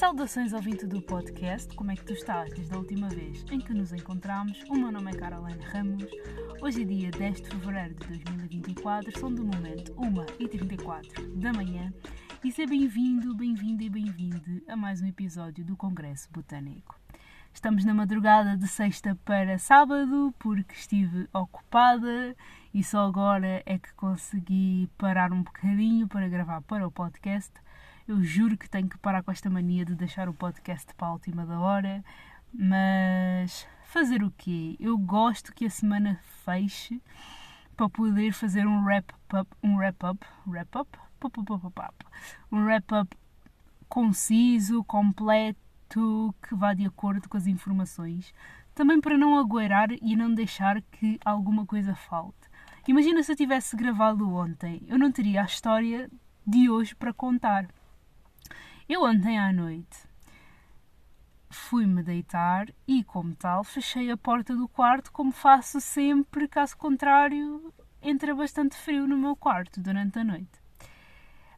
Saudações ouvinte do podcast, como é que tu estás desde a última vez em que nos encontramos? O meu nome é Caroline Ramos, hoje é dia 10 de fevereiro de 2024, são do momento 1h34 da manhã e seja bem-vindo, bem-vinda e bem-vinde a mais um episódio do Congresso Botânico. Estamos na madrugada de sexta para sábado porque estive ocupada e só agora é que consegui parar um bocadinho para gravar para o podcast. Eu juro que tenho que parar com esta mania de deixar o podcast para a última da hora, mas fazer o quê? Eu gosto que a semana feche para poder fazer um wrap-up conciso, completo, que vá de acordo com as informações, também para não agueirar e não deixar que alguma coisa falte. Imagina se eu tivesse gravado ontem, eu não teria a história de hoje para contar. Eu ontem à noite fui-me deitar e, como tal, fechei a porta do quarto, como faço sempre, caso contrário, entra bastante frio no meu quarto durante a noite.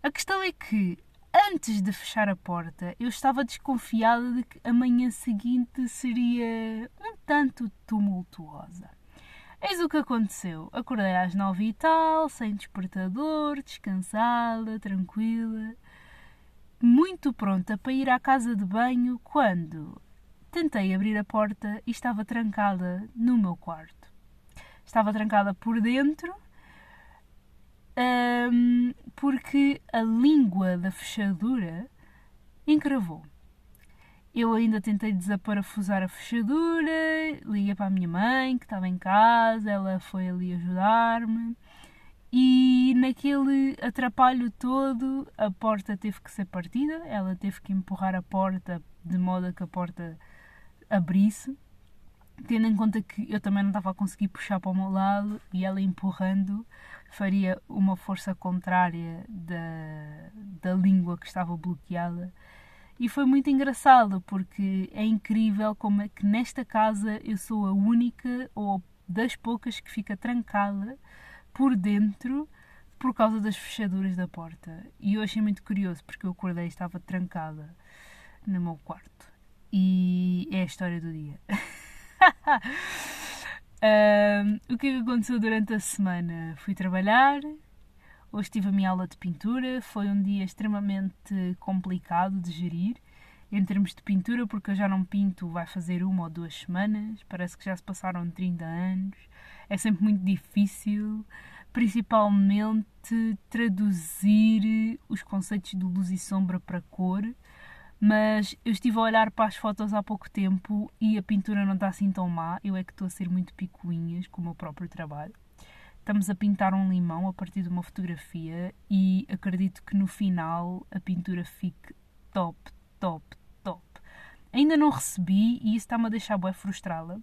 A questão é que, antes de fechar a porta, eu estava desconfiada de que a manhã seguinte seria um tanto tumultuosa. Eis o que aconteceu. Acordei às 9 e tal, sem despertador, descansada, tranquila, muito pronta para ir à casa de banho, quando tentei abrir a porta e estava trancada no meu quarto. Estava trancada por dentro, porque a língua da fechadura encravou. Eu ainda tentei desaparafusar a fechadura, liguei para a minha mãe, que estava em casa, ela foi ali ajudar-me. E naquele atrapalho todo, a porta teve que ser partida, ela teve que empurrar a porta de modo a que a porta abrisse, tendo em conta que eu também não estava a conseguir puxar para o meu lado e ela empurrando faria uma força contrária da língua que estava bloqueada. E foi muito engraçado porque é incrível como é que nesta casa eu sou a única ou das poucas que fica trancada por dentro por causa das fechaduras da porta. E eu achei muito curioso porque eu acordei e estava trancada no meu quarto. E é a história do dia. O que é que aconteceu durante a semana? Fui trabalhar, hoje tive a minha aula de pintura, foi um dia extremamente complicado de gerir em termos de pintura, porque eu já não pinto, vai fazer 1 ou 2 semanas, parece que já se passaram 30 anos, é sempre muito difícil, principalmente traduzir os conceitos de luz e sombra para cor, mas eu estive a olhar para as fotos há pouco tempo e a pintura não está assim tão má, eu é que estou a ser muito picuinhas com o meu próprio trabalho. Estamos a pintar um limão a partir de uma fotografia e acredito que no final a pintura fique top. Ainda não recebi e isso está-me a deixar bué frustrada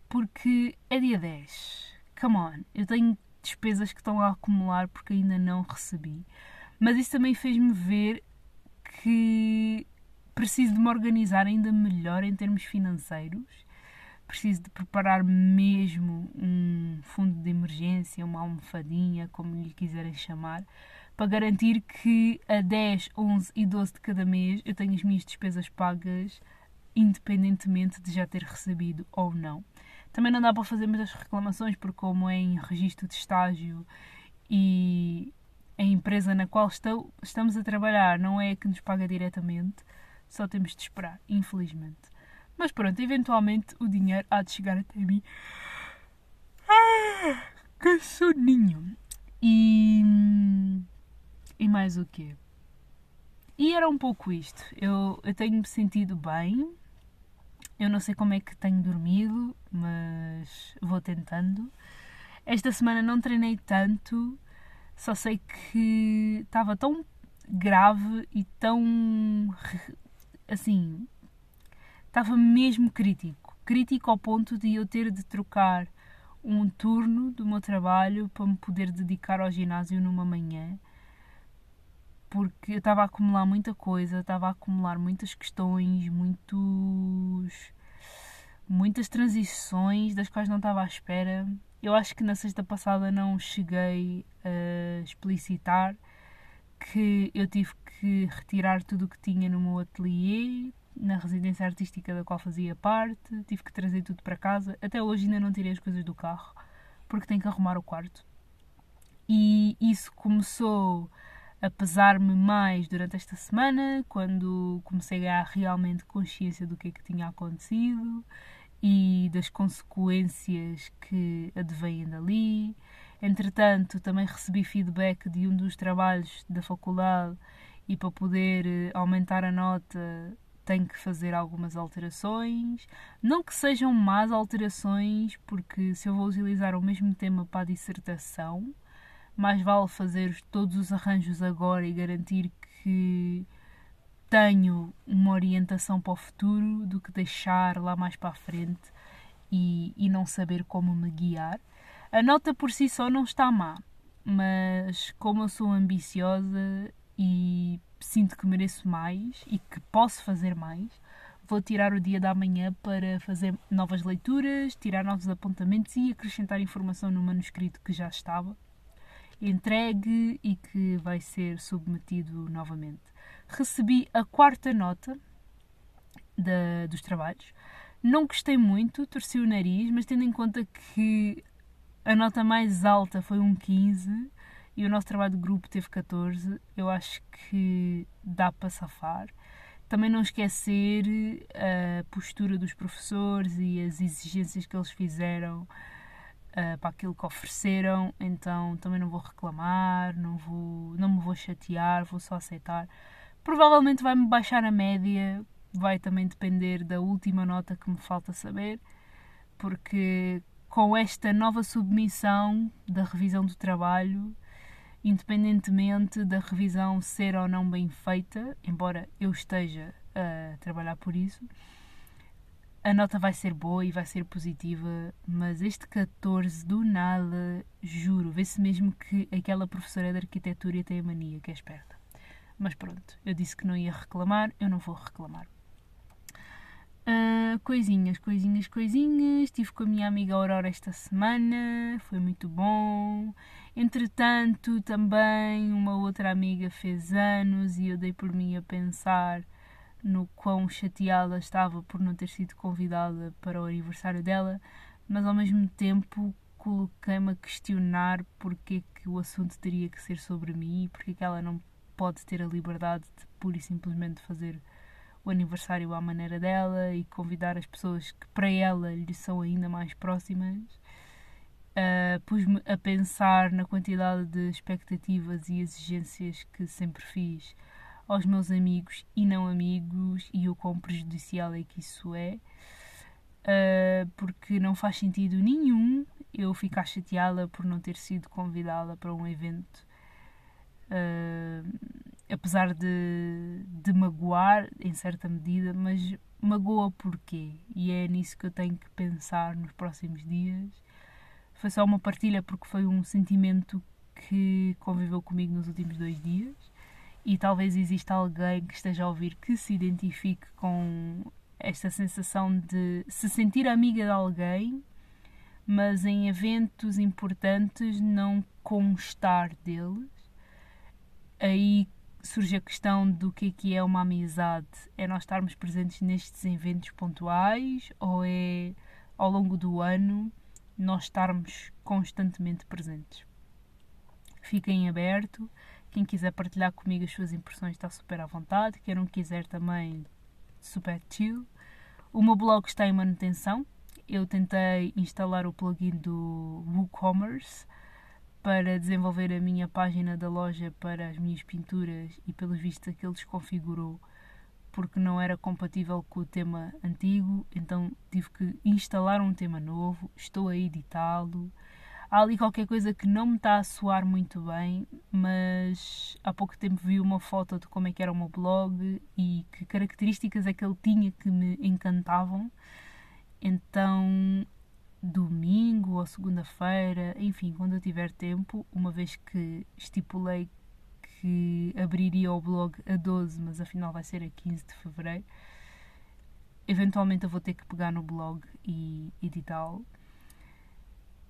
porque é dia 10. Come on, eu tenho despesas que estão a acumular porque ainda não recebi. Mas isso também fez-me ver que preciso de me organizar ainda melhor em termos financeiros. Preciso de preparar mesmo um fundo de emergência, uma almofadinha, como lhe quiserem chamar, para garantir que a 10, 11 e 12 de cada mês eu tenho as minhas despesas pagas, independentemente de já ter recebido ou não. Também não dá para fazer muitas reclamações, porque como é em registro de estágio e a empresa na qual estamos a trabalhar não é a que nos paga diretamente, só temos de esperar, infelizmente. Mas pronto, eventualmente o dinheiro há de chegar até mim. Que soninho! E mais o quê? E era um pouco isto. Eu tenho-me sentido bem. Eu não sei como é que tenho dormido, mas vou tentando. Esta semana não treinei tanto. Só sei que estava tão grave e tão... assim... Estava mesmo crítico. Crítico ao ponto de eu ter de trocar um turno do meu trabalho para me poder dedicar ao ginásio numa manhã. Porque eu estava a acumular muita coisa, estava a acumular muitas questões, muitas transições das quais não estava à espera. Eu acho que na sexta passada não cheguei a explicitar que eu tive que retirar tudo o que tinha no meu ateliê, na residência artística da qual fazia parte, tive que trazer tudo para casa. Até hoje ainda não tirei as coisas do carro, porque tenho que arrumar o quarto. E isso começou a pesar-me mais durante esta semana, quando comecei a ganhar realmente consciência do que é que tinha acontecido e das consequências que advêm dali. Entretanto, também recebi feedback de um dos trabalhos da faculdade e para poder aumentar a nota tenho que fazer algumas alterações. Não que sejam más alterações, porque se eu vou utilizar o mesmo tema para a dissertação, mais vale fazer todos os arranjos agora e garantir que tenho uma orientação para o futuro do que deixar lá mais para a frente e não saber como me guiar. A nota por si só não está má, mas como eu sou ambiciosa e sinto que mereço mais e que posso fazer mais, vou tirar o dia da manhã para fazer novas leituras, tirar novos apontamentos e acrescentar informação no manuscrito que já estava entregue e que vai ser submetido novamente. Recebi a 4ª nota dos trabalhos. Não gostei muito, torci o nariz, mas tendo em conta que a nota mais alta foi um 15 e o nosso trabalho de grupo teve 14, eu acho que dá para safar. Também não esquecer a postura dos professores e as exigências que eles fizeram para aquilo que ofereceram, então também não vou reclamar, não me vou chatear, vou só aceitar. Provavelmente vai-me baixar a média, vai também depender da última nota que me falta saber, porque com esta nova submissão da revisão do trabalho, independentemente da revisão ser ou não bem feita, embora eu esteja a trabalhar por isso, a nota vai ser boa e vai ser positiva, mas este 14 do nada, juro, vê-se mesmo que aquela professora de arquitetura tem a mania, que é esperta. Mas pronto, eu disse que não ia reclamar, eu não vou reclamar. Coisinhas. Estive com a minha amiga Aurora esta semana, foi muito bom. Entretanto, também uma outra amiga fez anos e eu dei por mim a pensar no quão chateada estava por não ter sido convidada para o aniversário dela, mas ao mesmo tempo coloquei-me a questionar porque que o assunto teria que ser sobre mim e porque que ela não pode ter a liberdade de pura e simplesmente fazer o aniversário à maneira dela e convidar as pessoas que para ela lhe são ainda mais próximas. Pus-me a pensar na quantidade de expectativas e exigências que sempre fiz aos meus amigos e não amigos e o quão prejudicial é que isso é, porque não faz sentido nenhum eu ficar chateada por não ter sido convidada para um evento, apesar de magoar em certa medida, mas magoa porquê? E é nisso que eu tenho que pensar nos próximos dias. Foi só uma partilha porque foi um sentimento que conviveu comigo nos últimos 2 dias. E talvez exista alguém que esteja a ouvir que se identifique com esta sensação de se sentir amiga de alguém, mas em eventos importantes não constar deles. Aí surge a questão do que é uma amizade. É nós estarmos presentes nestes eventos pontuais ou é ao longo do ano nós estarmos constantemente presentes? Fiquem em aberto. Quem quiser partilhar comigo as suas impressões está super à vontade. Quem não quiser também, super chill. O meu blog está em manutenção. Eu tentei instalar o plugin do WooCommerce para desenvolver a minha página da loja para as minhas pinturas e pelos vistos aquele desconfigurou porque não era compatível com o tema antigo, então tive que instalar um tema novo, estou a editá-lo. Há ali qualquer coisa que não me está a soar muito bem, mas há pouco tempo vi uma foto de como é que era o meu blog e que características é que ele tinha que me encantavam. Então, domingo ou segunda-feira, enfim, quando eu tiver tempo, uma vez que estipulei que abriria o blog a 12, mas afinal vai ser a 15 de fevereiro, eventualmente eu vou ter que pegar no blog e editá-lo.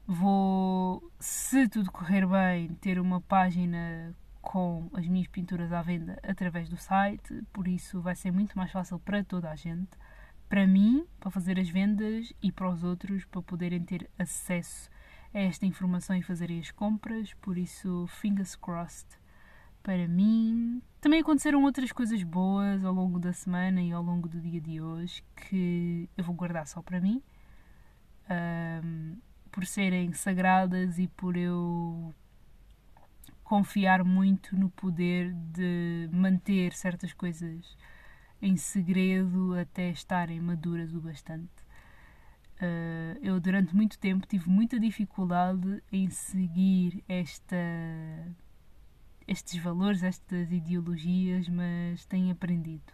Vou, se tudo correr bem, ter uma página com as minhas pinturas à venda através do site, por isso vai ser muito mais fácil para toda a gente, para mim, para fazer as vendas, e para os outros, para poderem ter acesso a esta informação e fazerem as compras. Por isso, fingers crossed para mim. Também aconteceram outras coisas boas ao longo da semana e ao longo do dia de hoje que eu vou guardar só para mim, por serem sagradas e por eu confiar muito no poder de manter certas coisas em segredo até estarem maduras o bastante. Eu durante muito tempo tive muita dificuldade em seguir estes valores, estas ideologias, mas tenho aprendido.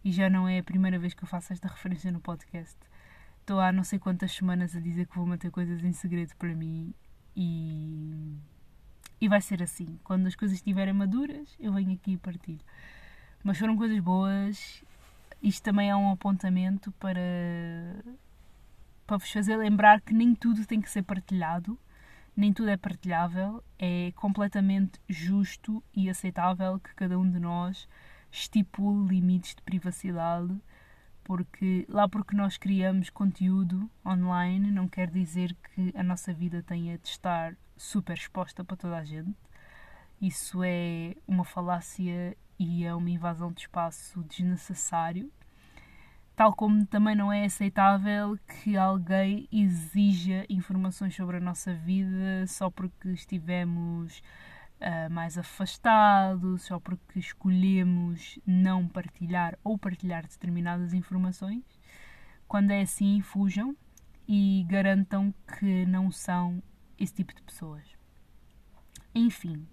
E já não é a primeira vez que eu faço esta referência no podcast. Estou há não sei quantas semanas a dizer que vou manter coisas em segredo para mim e vai ser assim. Quando as coisas estiverem maduras, eu venho aqui e partilho. Mas foram coisas boas. Isto também é um apontamento para vos fazer lembrar que nem tudo tem que ser partilhado, nem tudo é partilhável. É completamente justo e aceitável que cada um de nós estipule limites de privacidade, porque nós criamos conteúdo online não quer dizer que a nossa vida tenha de estar super exposta para toda a gente. Isso é uma falácia e é uma invasão de espaço desnecessário. Tal como também não é aceitável que alguém exija informações sobre a nossa vida só porque estivemos mais afastados, só porque escolhemos não partilhar ou partilhar determinadas informações. Quando é assim, fujam e garantam que não são esse tipo de pessoas. Enfim,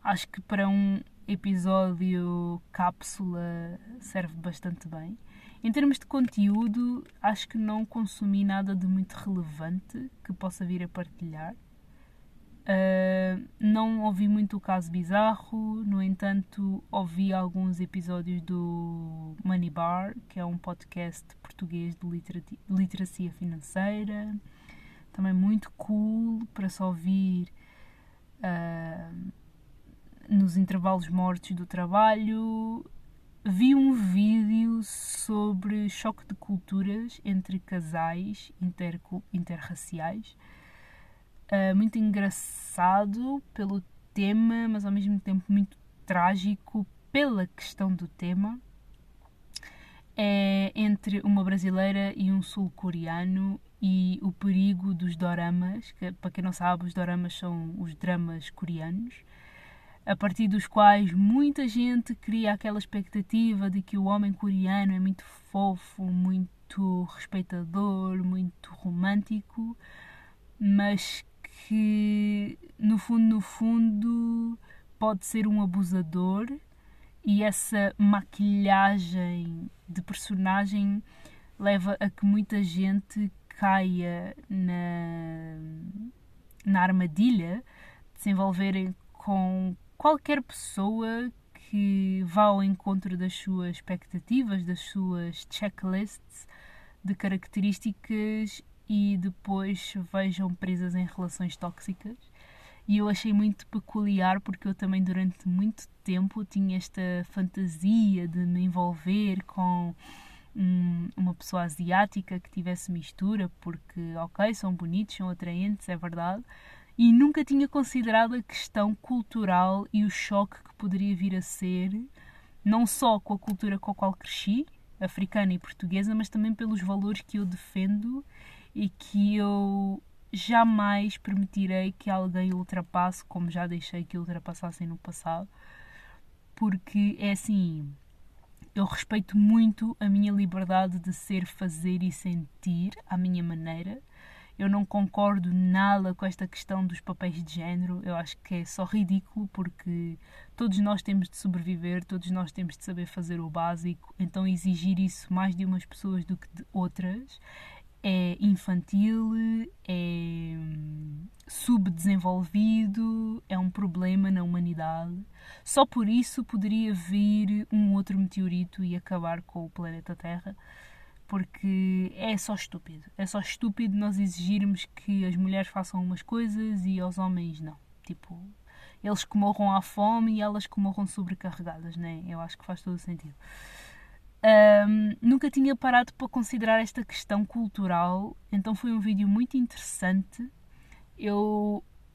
acho que para um episódio cápsula serve bastante bem. Em termos de conteúdo, acho que não consumi nada de muito relevante que possa vir a partilhar. Não ouvi muito o Caso Bizarro, no entanto, ouvi alguns episódios do Money Bar, que é um podcast português de literacia financeira. Também muito cool para se ouvir nos intervalos mortos do trabalho. Vi um vídeo sobre choque de culturas entre casais interraciais. Muito engraçado pelo tema, mas ao mesmo tempo muito trágico pela questão do tema. É entre uma brasileira e um sul-coreano e o perigo dos doramas, que para quem não sabe, os doramas são os dramas coreanos, a partir dos quais muita gente cria aquela expectativa de que o homem coreano é muito fofo, muito respeitador, muito romântico, mas que no fundo pode ser um abusador, e essa maquilhagem de personagem leva a que muita gente caia na armadilha de se envolverem com qualquer pessoa que vá ao encontro das suas expectativas, das suas checklists de características, e depois vejam presas em relações tóxicas. E eu achei muito peculiar porque eu também durante muito tempo tinha esta fantasia de me envolver com uma pessoa asiática que tivesse mistura, porque ok, são bonitos, são atraentes, é verdade, e nunca tinha considerado a questão cultural e o choque que poderia vir a ser, não só com a cultura com a qual cresci, africana e portuguesa, mas também pelos valores que eu defendo e que eu jamais permitirei que alguém ultrapasse, como já deixei que ultrapassassem no passado, porque é assim, eu respeito muito a minha liberdade de ser, fazer e sentir à minha maneira. Eu não concordo nada com esta questão dos papéis de género. Eu acho que é só ridículo, porque todos nós temos de sobreviver, todos nós temos de saber fazer o básico. Então exigir isso mais de umas pessoas do que de outras é infantil, é subdesenvolvido, é um problema na humanidade. Só por isso poderia vir um outro meteorito e acabar com o planeta Terra, porque é só estúpido. É só estúpido nós exigirmos que as mulheres façam umas coisas e aos homens não. Tipo, eles que morram à fome e elas que morram sobrecarregadas, né? Eu acho que faz todo o sentido. Nunca tinha parado para considerar esta questão cultural, então foi um vídeo muito interessante.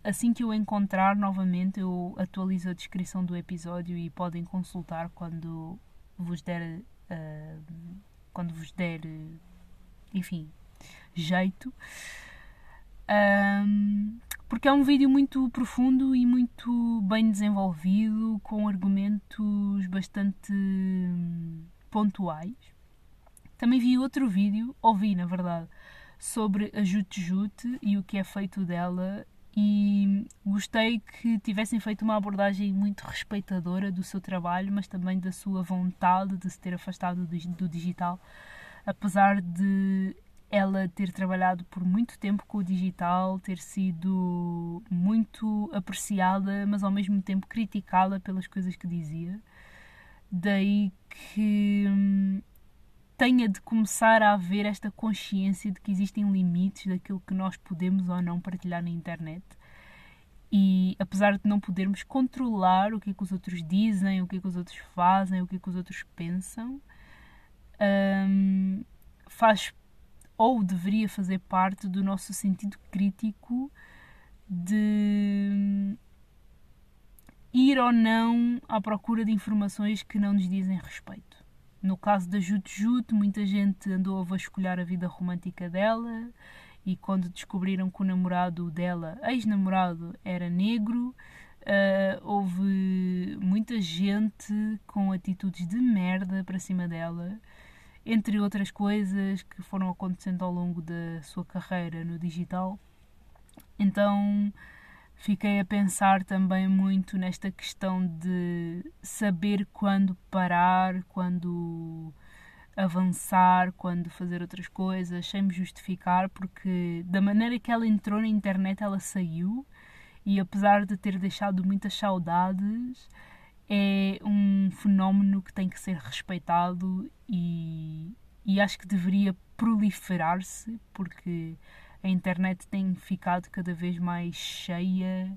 Assim que eu encontrar novamente, eu atualizo a descrição do episódio e podem consultar quando vos der, enfim, jeito. Porque é um vídeo muito profundo e muito bem desenvolvido, com argumentos bastante pontuais. Também vi outro vídeo, ouvi na verdade, sobre a Jute Jute e o que é feito dela, e gostei que tivessem feito uma abordagem muito respeitadora do seu trabalho, mas também da sua vontade de se ter afastado do digital, apesar de ela ter trabalhado por muito tempo com o digital, ter sido muito apreciada, mas ao mesmo tempo criticada pelas coisas que dizia. Daí que tenha de começar a haver esta consciência de que existem limites daquilo que nós podemos ou não partilhar na internet. E apesar de não podermos controlar o que é que os outros dizem, o que é que os outros fazem, o que é que os outros pensam, faz ou deveria fazer parte do nosso sentido crítico de ir ou não à procura de informações que não nos dizem respeito. No caso da Jute Jute, muita gente andou a vasculhar a vida romântica dela, e quando descobriram que o namorado dela, ex-namorado, era negro, houve muita gente com atitudes de merda para cima dela, entre outras coisas que foram acontecendo ao longo da sua carreira no digital. Então fiquei a pensar também muito nesta questão de saber quando parar, quando avançar, quando fazer outras coisas, sem me justificar, porque da maneira que ela entrou na internet, ela saiu, e apesar de ter deixado muitas saudades, é um fenómeno que tem que ser respeitado, e acho que deveria proliferar-se, porque a internet tem ficado cada vez mais cheia,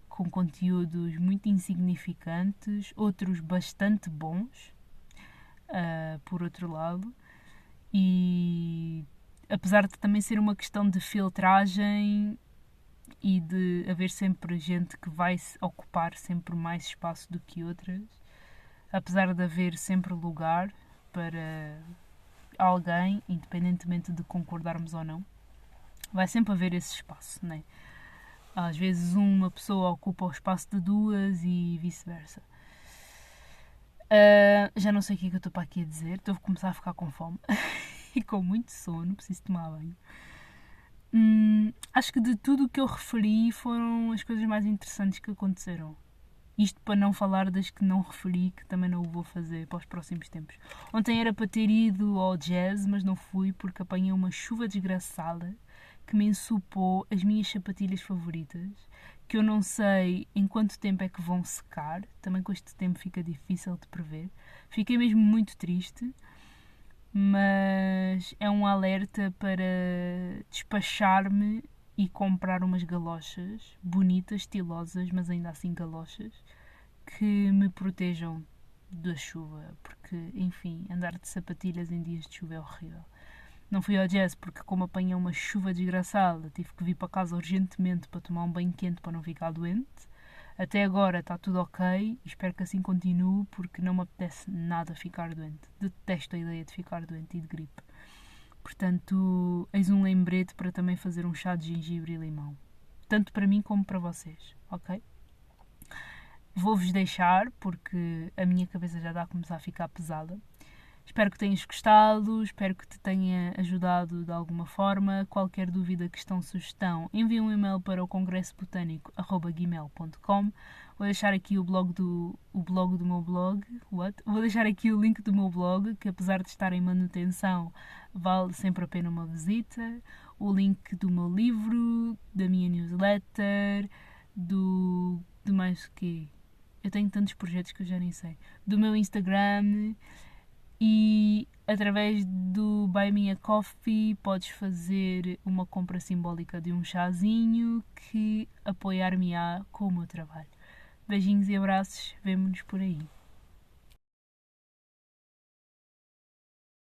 com conteúdos muito insignificantes, outros bastante bons, por outro lado, e apesar de também ser uma questão de filtragem e de haver sempre gente que vai ocupar sempre mais espaço do que outras, apesar de haver sempre lugar para alguém, independentemente de concordarmos ou não, vai sempre haver esse espaço, né? Às vezes uma pessoa ocupa o espaço de duas e vice-versa. Já não sei o que é que eu estou para aqui a dizer, estou a começar a ficar com fome e com muito sono, preciso tomar banho. Acho que de tudo o que eu referi foram as coisas mais interessantes que aconteceram. Isto para não falar das que não referi, que também não o vou fazer para os próximos tempos. Ontem era para ter ido ao jazz, mas não fui porque apanhei uma chuva desgraçada que me ensopou as minhas sapatilhas favoritas, que eu não sei em quanto tempo é que vão secar. Também com este tempo fica difícil de prever. Fiquei mesmo muito triste, mas é um alerta para despachar-me e comprar umas galochas bonitas, estilosas, mas ainda assim galochas, que me protejam da chuva, porque, enfim, andar de sapatilhas em dias de chuva é horrível. Não fui ao jazz porque, como apanhei uma chuva desgraçada, tive que vir para casa urgentemente para tomar um banho quente para não ficar doente. Até agora está tudo ok e espero que assim continue, porque não me apetece nada ficar doente. Detesto a ideia de ficar doente e de gripe. Portanto, eis um lembrete para também fazer um chá de gengibre e limão. Tanto para mim como para vocês, ok? Vou-vos deixar porque a minha cabeça já está a começar a ficar pesada. Espero que tenhas gostado, espero que te tenha ajudado de alguma forma. Qualquer dúvida, questão, sugestão, envia um e-mail para o congressbotânico@gmail.com. Vou deixar aqui o blog do meu blog. Vou deixar aqui o link do meu blog, que apesar de estar em manutenção, vale sempre a pena uma visita. O link do meu livro, da minha newsletter, de mais o quê? Eu tenho tantos projetos que eu já nem sei. Do meu Instagram. E através do Buy Me a Coffee podes fazer uma compra simbólica de um chazinho que apoiar-me-á com o meu trabalho. Beijinhos e abraços. Vemo-nos por aí.